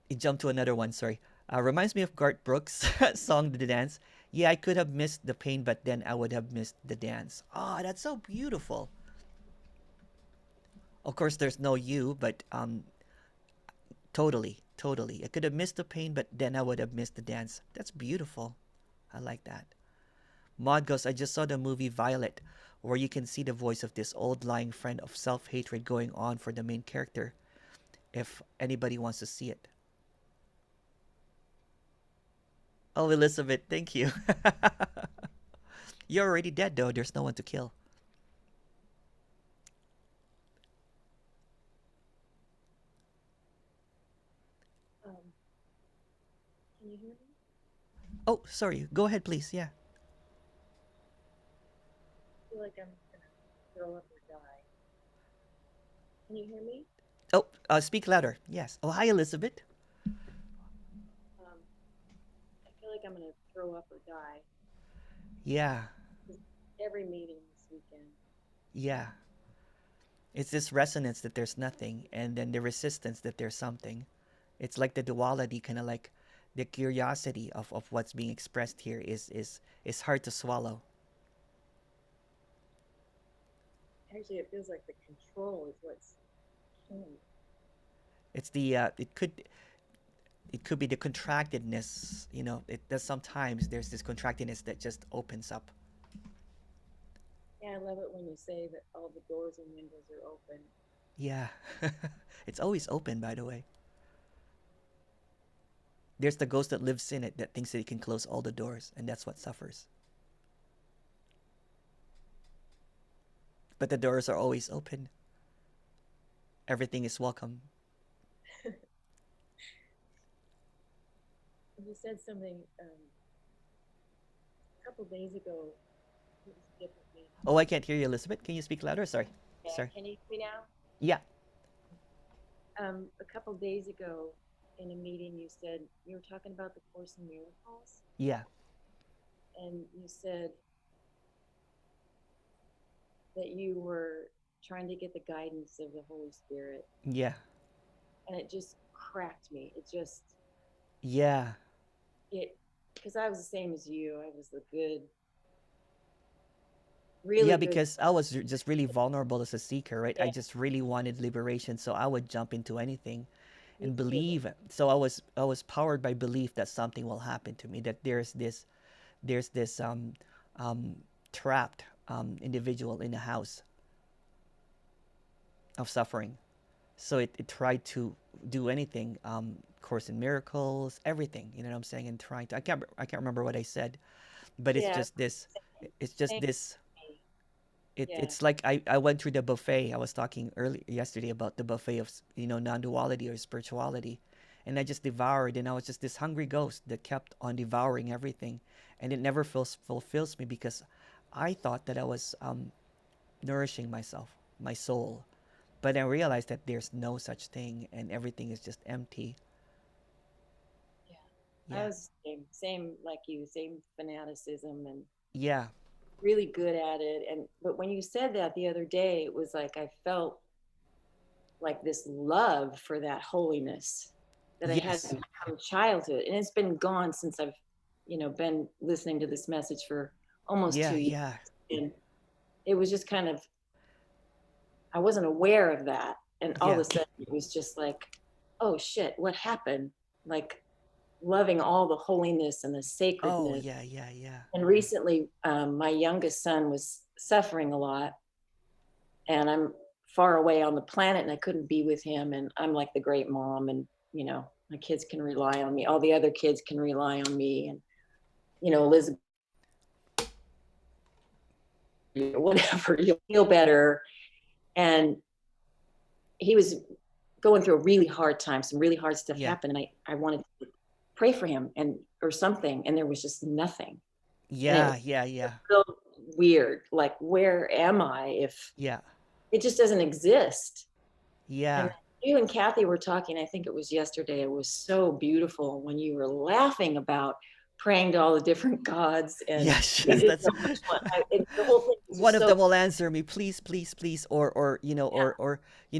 It jumped to another one. Sorry. Reminds me of Garth Brooks' song "The Dance." Yeah, I could have missed the pain, but then I would have missed the dance. Ah, oh, that's so beautiful. Of course, there's no you, but totally, totally. I could have missed the pain, but then I would have missed the dance. That's beautiful. I like that. Maud goes, I just saw the movie Violet, where you can see the voice of this old lying friend of self hatred going on for the main character, if anybody wants to see it. Oh, Elizabeth, thank you. You're already dead, though. There's no one to kill. Can you hear me? Oh, sorry. Go ahead, please. Yeah. I feel like I'm gonna throw up or die. Can you hear me? Oh, speak louder. Yes. Oh, hi, Elizabeth. I feel like I'm gonna throw up or die. Yeah. Every meeting this weekend. Yeah. It's this resonance that there's nothing, and then the resistance that there's something. It's like the duality, kind of like the curiosity of what's being expressed here is hard to swallow. Actually, it feels like the control is what's killing me. It's the it could be the contractedness. There's sometimes there's this contractedness that just opens up. Yeah, I love it when you say that all the doors and windows are open. Yeah. It's always open, by the way. There's the ghost that lives in it that thinks that it can close all the doors, and that's what suffers. But the doors are always open. Everything is welcome. You said something a couple days ago. It was differently. Oh, I can't hear you, Elizabeth. Can you speak louder? Sorry. Yeah, Sorry. can you hear me now? Yeah. A couple days ago in a meeting, you said you were talking about the Course in Miracles, Yeah. and you said that you were trying to get the guidance of the Holy Spirit, Yeah. and it just cracked me. Yeah. Because I was the same as you. I was the good, Yeah, really good. because I was just really vulnerable as a seeker, right? I Yeah, just really wanted liberation, so I would jump into anything me and too. believe. So I was powered by belief that something will happen to me, that there's this um trapped individual in a house of suffering. So it tried to do anything, Course in Miracles, everything, you know what I'm saying, and trying to I can't remember what I said, but Yeah, it's just same this. with me. It, Yeah, it's like I went through the buffet. I was talking early yesterday about the buffet of non-duality or spirituality, and I just devoured, and I was just this hungry ghost that kept on devouring everything, and it never fulfills me because I thought that I was nourishing myself, my soul, but I realized that there's no such thing, and everything is just empty. yeah. I Yeah, was the same like you, same fanaticism and yeah, really good at it. But when you said that the other day, it was like I felt like this love for that holiness that I had yes, from childhood, and it's been gone since I've, been listening to this message for almost yeah, 2 years, yeah, and it was just kind of I wasn't aware of that, and all of yeah. a sudden it was just like, oh shit, what happened? Like loving all the holiness and the Oh, sacredness. yeah, yeah, yeah, And recently, my youngest son was suffering a lot, and I'm far away on the planet, and I couldn't be with him. And I'm like the great mom, and my kids can rely on me. All the other kids can rely on me, and Elizabeth, whatever, you'll feel better. And he was going through a really hard time. Some really hard stuff yeah, happened, and I wanted to pray for him or something, and there was just nothing. And it yeah, was yeah, yeah, real weird. Like, where am I if yeah, it just doesn't exist? And yeah. you and Kathy were talking, I think it was yesterday. It was so beautiful when you were laughing about praying to all the different gods, and Yes, you yes, didn't that's know which one. The whole thing was one just of so, them will answer me, please, please, please, or yeah,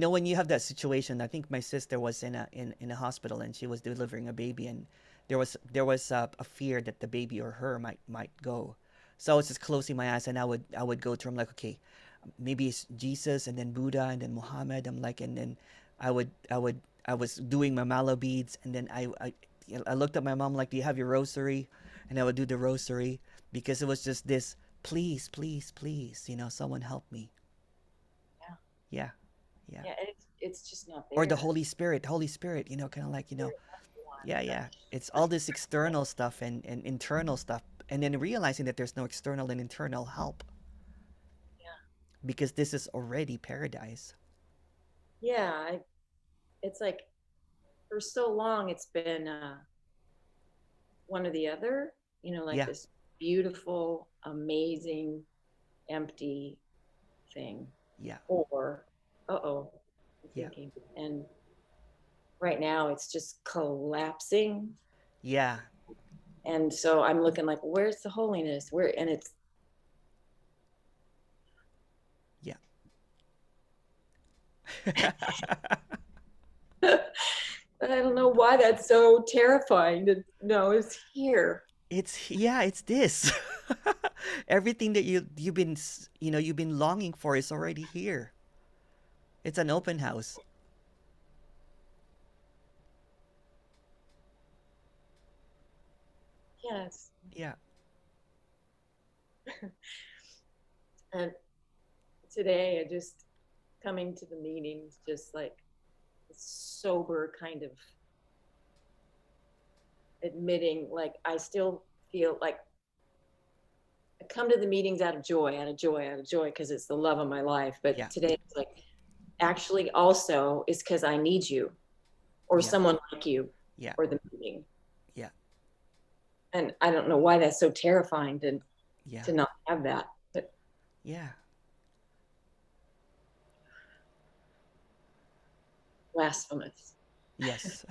when you have that situation. I think my sister was in a hospital and she was delivering a baby, and there was a fear that the baby or her might go. So I was just closing my eyes, and I would go through. I'm like, okay, maybe it's Jesus, and then Buddha, and then Muhammad. I'm like, and then I was doing my mallow beads, and then I looked at my mom like, do you have your rosary? And I would do the rosary because it was just this, please, please, please, someone help me. yeah, Yeah, yeah. yeah. And it's just not Or the there. Holy Spirit, kind of like, yeah, yeah. It's all this external stuff and internal stuff, and then realizing that there's no external and internal help Yeah, because this is already paradise. yeah. It's like for so long it's been one or the other. Like Yeah, this beautiful, amazing, empty thing, yeah, or I'm yeah, thinking, and right now it's just collapsing. yeah, And so I'm looking like, where's the holiness? Where? And it's yeah. I don't know why that's so terrifying to know is here. It's this. Everything that you've been longing for is already here. It's an open house. Yes. Yeah, And today I just coming to the meetings, just like sober kind of admitting, like, I still feel like I come to the meetings out of joy, because it's the love of my life. But Yeah. today it's like, actually also is because I need you or Yeah. someone like you Yeah. or the meeting. Yeah. And I don't know why that's so terrifying Yeah. to not have that. But Yeah. blasphemous. Yes.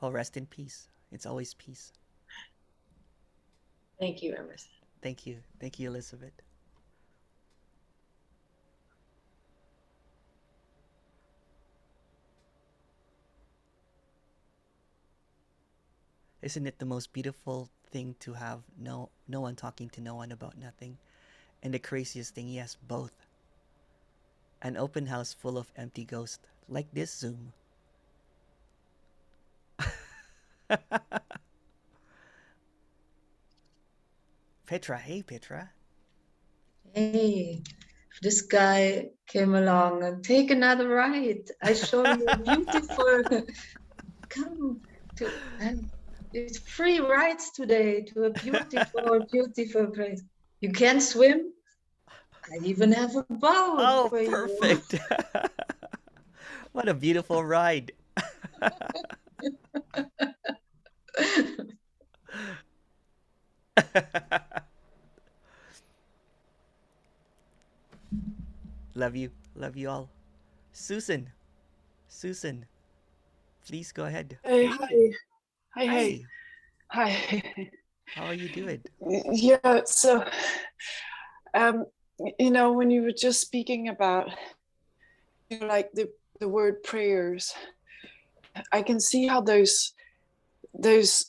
Oh, rest in peace. It's always peace. Thank you, Emerson. Thank you. Thank you, Elizabeth. Isn't it the most beautiful thing to have no one talking to no one about nothing? And the craziest thing, yes, both. An open house full of empty ghosts, like this Zoom. Petra, hey Petra. Hey, this guy came along and take another ride. I show you a beautiful come to and it's free rides today to a beautiful, beautiful place. You can swim. I even have a boat Oh, for you. perfect. What a beautiful ride. Love you. Love you all. Susan. Susan. Please go ahead. Hey, hi. Hi, hey. Hi. Hi. How are you doing? Yeah, so, when you were just speaking about, like the word prayers, I can see how there's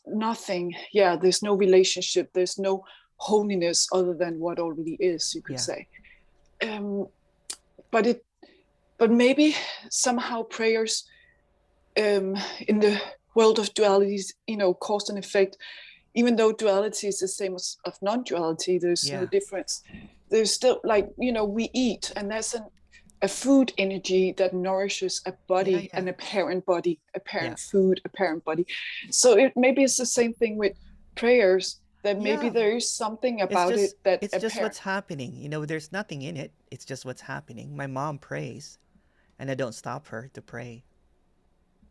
nothing, there's no relationship, there's no holiness other than what already is, you could say. But maybe somehow prayers in the world of dualities, cause and effect, even though duality is the same as of non-duality, there's no difference. There's still, like, we eat, and there's a food energy that nourishes a body, an apparent body, apparent food, apparent body. So maybe it's the same thing with prayers, that maybe there is something about it that it's just what's happening. There's nothing in it. It's just what's happening. My mom prays, and I don't stop her to pray.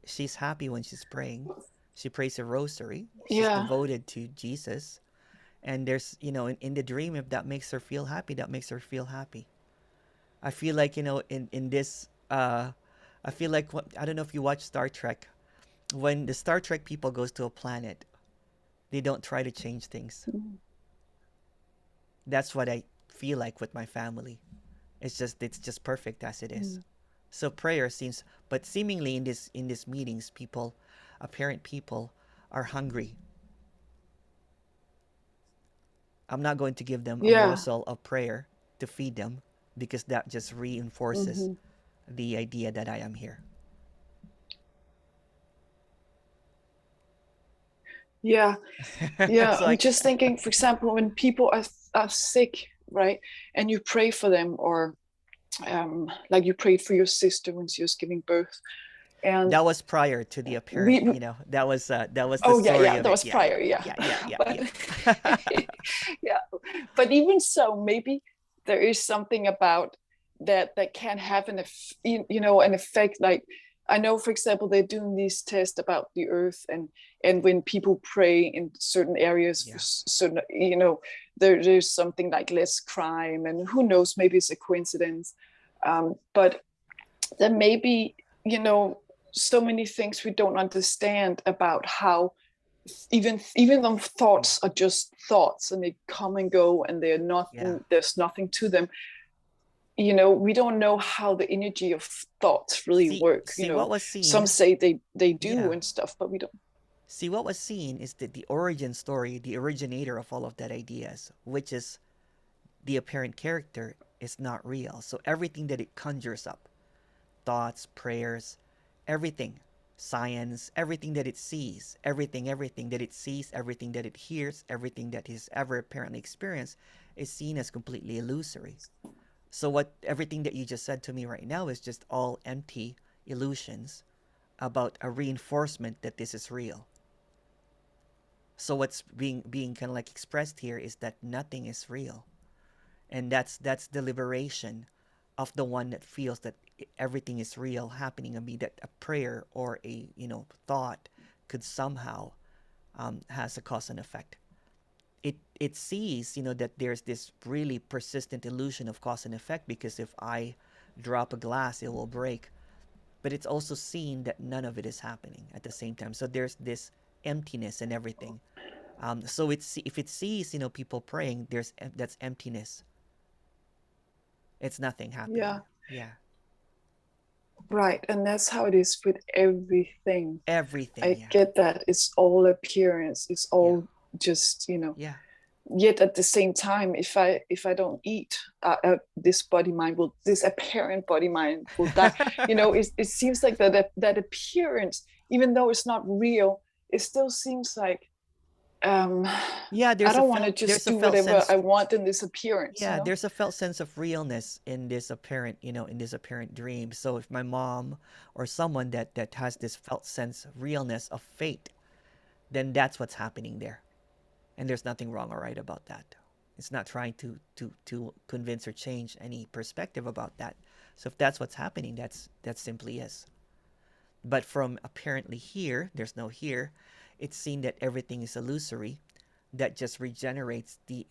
She's happy when she's praying. She prays a rosary. She's devoted to Jesus. And there's, in the dream, if that makes her feel happy, that makes her feel happy. I feel like, in this, I feel like, I don't know if you watch Star Trek. When the Star Trek people goes to a planet, they don't try to change things. That's what I feel like with my family. It's just perfect as it is. So prayer seems, but seemingly in this meetings, apparent people are hungry. I'm not going to give them a morsel of prayer to feed them, because that just reinforces the idea that I am here. Yeah. I'm just thinking, for example, when people are sick, right, and you pray for them, or like you prayed for your sister when she was giving birth, and that was prior to the apparent. That was the story of it. That was prior. But even so, maybe there is something about that can have an effect. Like, I know, for example, they're doing these tests about the earth, and when people pray in certain areas, certain, there's something like less crime, and who knows, maybe it's a coincidence. But there may be, so many things we don't understand about how even though thoughts are just thoughts and they come and go and they're nothing, there's nothing to them. We don't know how the energy of thoughts really work. What was seen, some say they do and stuff, but we don't. See, what was seen is that the origin story, the originator of all of that ideas, which is the apparent character, is not real. So everything that it conjures up, thoughts, prayers, everything, science, everything that it sees, everything that it sees, everything that it hears, everything that is ever apparently experienced, is seen as completely illusory. So what everything that you just said to me right now is just all empty illusions about a reinforcement that this is real. So what's being kind of like expressed here is that nothing is real. And that's the liberation of the one that feels that everything is real happening. I mean, that a prayer or a thought could somehow has a cause and effect. It sees that there's this really persistent illusion of cause and effect, because if I drop a glass, it will break. But it's also seen that none of it is happening at the same time. So there's this emptiness and everything. So if it sees people praying, that's emptiness. It's nothing happening. Yeah. Yeah. Right. And that's how it is with everything. Everything. I get that. It's all appearance. It's all just, Yeah. Yet at the same time, if I don't eat, this body mind will, this apparent body mind will die. It seems like that appearance, even though it's not real, it still seems like yeah, I don't want to just do whatever I want in this appearance. Yeah, there's a felt sense of realness in this apparent, in this apparent dream. So if my mom or someone that has this felt sense of realness of fate, then that's what's happening there. And there's nothing wrong or right about that. It's not trying to convince or change any perspective about that. So if that's what's happening, that simply is. But from apparently here, there's no here, it's seen that everything is illusory. That just regenerates the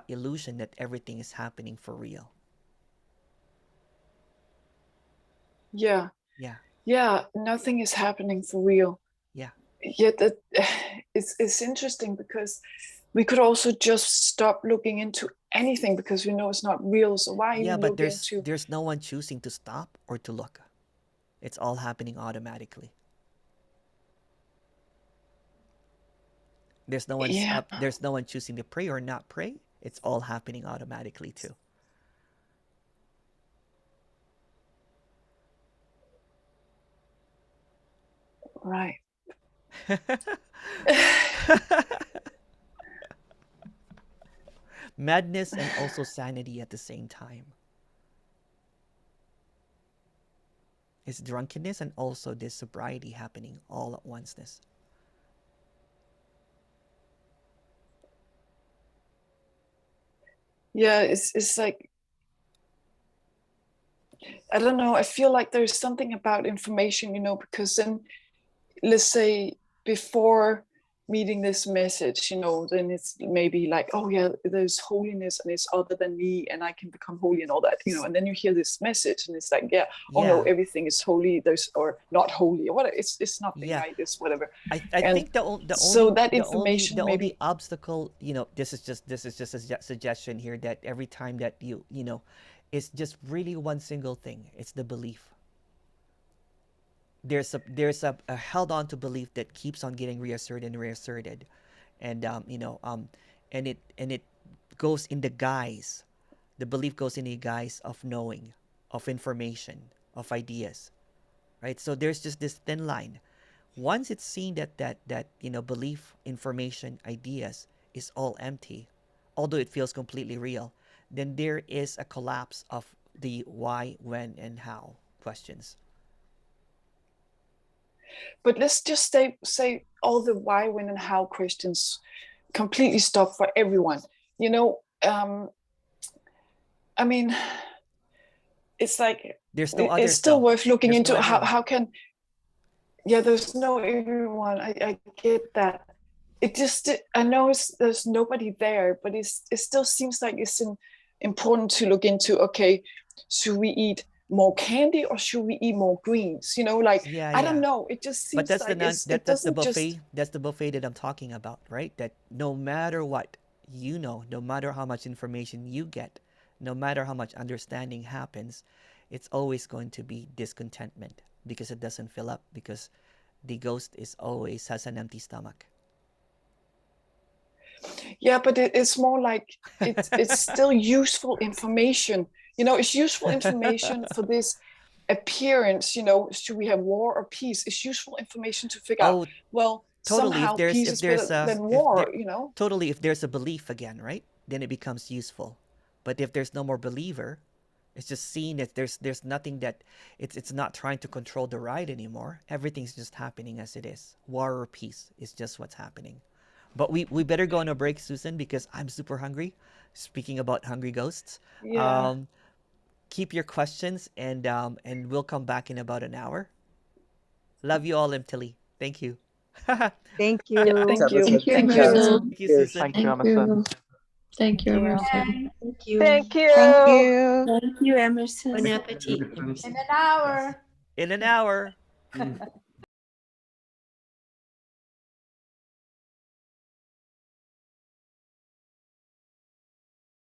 illusion that everything is happening for real. Yeah. Yeah. Yeah. Nothing is happening for real. Yeah. Yet it's interesting, because we could also just stop looking into anything because we know it's not real. So why even but look into? There's no one choosing to stop or to look. It's all happening automatically. There's no one there's no one choosing to pray or not pray. It's all happening automatically too. Right. Madness and also sanity at the same time. It's drunkenness and also this sobriety happening all at onceness. Yeah, it's like, I don't know, I feel like there's something about information, because then, let's say, before meeting this message, then it's maybe like, oh yeah, there's holiness and it's other than me and I can become holy and all that, and then you hear this message and it's like, oh no, everything is holy, or not holy, or whatever, it's nothing, right? It's whatever. I think the only so that information, the maybe only obstacle, this is just a suggestion here, that every time that you it's just really one single thing. It's the belief. There's a held on to belief that keeps on getting reasserted, and and it goes in the guise. The belief goes in the guise of knowing, of information, of ideas, right? So there's just this thin line. Once it's seen that belief, information, ideas is all empty, although it feels completely real, then there is a collapse of the why, when, and how questions. But let's just say all the why, when, and how questions completely stop for everyone. I mean, it's like, there's no it's still self. worth looking There's into. no How can? Yeah, there's no everyone. I get that. It just, I know there's nobody there, but it still seems like it's important to look into. Okay, should we eat more candy or should we eat more greens? I don't know. It just seems but that's like that's the buffet. That's the buffet that I'm talking about, right? That no matter what no matter how much information you get, no matter how much understanding happens, it's always going to be discontentment because it doesn't fill up, because the ghost always has an empty stomach. Yeah, but it's more like it's still useful information. It's useful information for this appearance. Should we have war or peace? It's useful information to figure out. Well, totally. Somehow peace is better than war. Totally. If there's a belief again, right? Then it becomes useful. But if there's no more believer, It's just seeing that there's nothing that it's not trying to control the ride anymore. Everything's just happening as it is. War or peace is just what's happening. But we better go on a break, Susan, because I'm super hungry. Speaking about hungry ghosts, Yeah. keep your questions and we'll come back in about an hour. Love you all, Tilly. Thank you. Thank Yeah. you. Thank you. Thank you, Thank you. Emerson. Thank you, Cheers. Susan. Thank you, Thank Emerson. you. Thank you, Thank you. Emerson. Thank you. Thank you. Thank you. Thank you, Emerson. Bon appetit, In Emerson. an hour. In an hour.